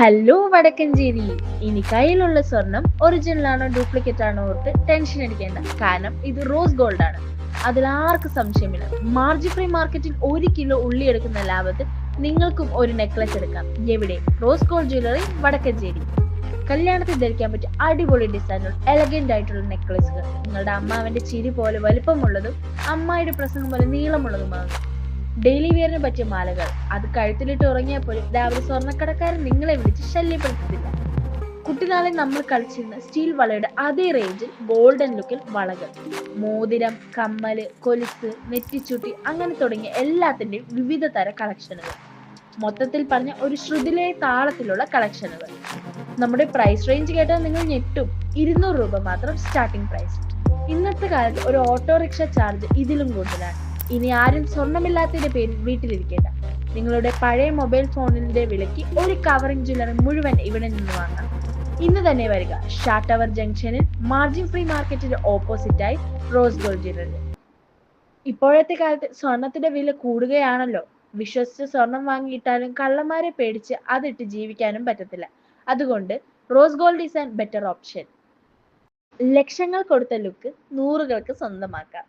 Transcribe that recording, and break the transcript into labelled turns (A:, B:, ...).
A: Hello Vadakkanchery. ഇനി കയ്യിലുള്ള സ്വർണം ഒറിജിനൽ ആണോ ഡ്യൂപ്ലിക്കേറ്റ് ആണോ ഓർത്ത് ടെൻഷൻ അടിക്കേണ്ട. കാരണം ഇത് റോസ് ഗോൾഡ് ആണ്. അതിൽ ആർക്കും സംശയമില്ല. മാർജിൻ ഫ്രീ മാർക്കറ്റിൽ 1 കിലോ ഉള്ളി എടുക്കുന്ന ലാഭത്തിൽ നിങ്ങൾക്കും ഒരു നെക്ലസ് എടുക്കാം. എവിടെ? Rose gold jewellery, Vadakkancherry. കല്യാണത്തിൽ ധരിക്കാൻ പറ്റിയ അടിപൊളി ഡിസൈനുകൾ, എലഗന്റ് ആയിട്ടുള്ള നെക്ലസുകൾ, നിങ്ങളുടെ അമ്മാവന്റെ ചിരി പോലെ വലുപ്പമുള്ളതും അമ്മായിയുടെ പ്രസംഗം പോലെ നീളമുള്ളതുമാണ്. ഡെയിലി വെയറിന് പറ്റിയ മാലകൾ, അത് കഴുത്തിലിട്ട് ഉറങ്ങിയപ്പോഴും രാവിലെ സ്വർണ്ണക്കടക്കാരൻ നിങ്ങളെ വിളിച്ച് ശല്യപ്പെടുത്തത്തില്ല. കുട്ടിനാളിൽ നമ്മൾ കളിച്ചിരുന്ന സ്റ്റീൽ വളയുടെ അതേ റേഞ്ചിൽ ഗോൾഡൻ ലുക്കിൽ വളകൾ, മോതിരം, കമ്മല്, കൊലുസ്, നെറ്റിച്ചുട്ടി, അങ്ങനെ തുടങ്ങിയ എല്ലാത്തിന്റെയും വിവിധ തര കളക്ഷനുകൾ. മൊത്തത്തിൽ പറഞ്ഞ ഒരു ശ്രുതിലയ താളത്തിലുള്ള കളക്ഷനുകൾ. നമ്മുടെ പ്രൈസ് റേഞ്ച് കേട്ടാൽ നിങ്ങൾ ഞെട്ടും. 200 രൂപ മാത്രം സ്റ്റാർട്ടിംഗ് പ്രൈസ്. ഇന്നത്തെ കാലത്ത് ഒരു ഓട്ടോറിക്ഷ ചാർജ് ഇതിലും കൂടുതലാണ്. ഇനി ആരും സ്വർണ്ണമില്ലാത്തതിന്റെ പേരിൽ വീട്ടിലിരിക്കേണ്ട. നിങ്ങളുടെ പഴയ മൊബൈൽ ഫോണിന്റെ വിലയ്ക്ക് ഒരു കവറിംഗ് ജ്വല്ലറി മുഴുവൻ ഇവിടെ നിന്ന് വാങ്ങാം. ഇന്ന് തന്നെ വരിക. ഷാ ടവർ ജംഗ്ഷനിൽ മാർജിൻ ഫ്രീ മാർക്കറ്റിന്റെ ഓപ്പോസിറ്റായി റോസ് ഗോൾഡ് ജ്വല്ലറി. ഇപ്പോഴത്തെ കാലത്ത് സ്വർണത്തിന്റെ വില കൂടുകയാണല്ലോ. വിശ്വസിച്ച് സ്വർണം വാങ്ങിയിട്ടാലും കള്ളന്മാരെ പേടിച്ച് അതിട്ട് ജീവിക്കാനും പറ്റത്തില്ല. അതുകൊണ്ട് rose gold is an better option. ലക്ഷങ്ങൾ കൊടുത്ത ലുക്ക് നൂറുകൾക്ക് സ്വന്തമാക്കാം.